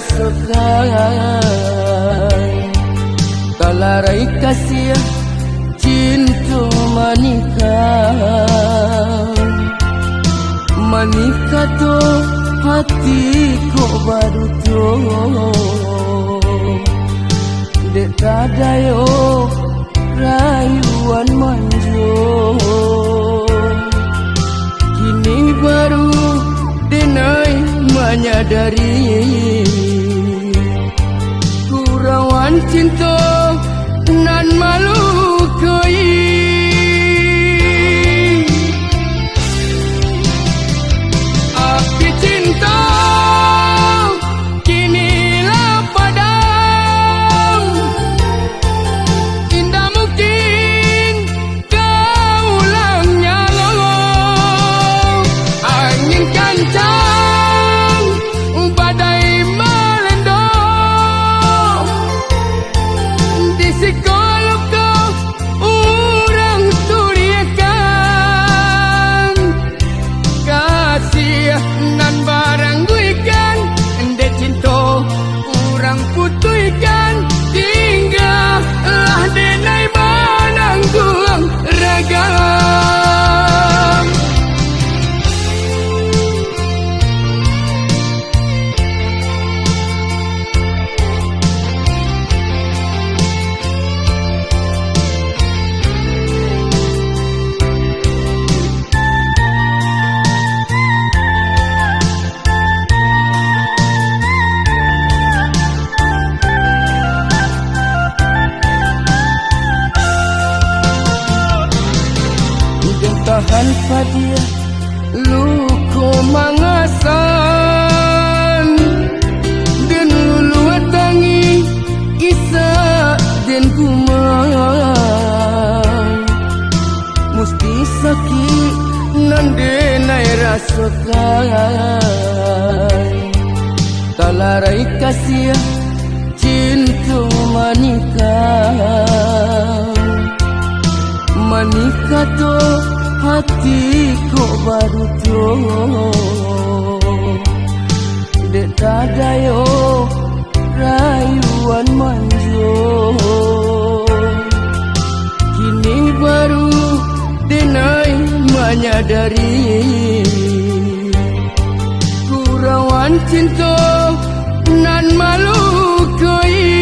rasakan. Talarai kasih cinta manikah, manikah tu hati ko baru tu. Dek tadayo rayuan manjo, kini baru denai menyadari kurawan cinta nan malu koi. Api cinta kinilah padam, indah mungkin kau ulang nyala. Angin kencang, badai melanda, di sekolah kau orang turiakan. Kasih nan barang guikan, ende cinta orang putuikan. Tinggallah denai menanggung ragam. Tahan padia luko mangasan, dan lulu tangi isa dan kumang. Musti sakit nan denai rasakan. Talarai kasih cinta manikah, manikah tu hati ko baru tu. Dek tadayo rayuan manjo, kini baru denai menyadari kurawan cinta nan malu koi.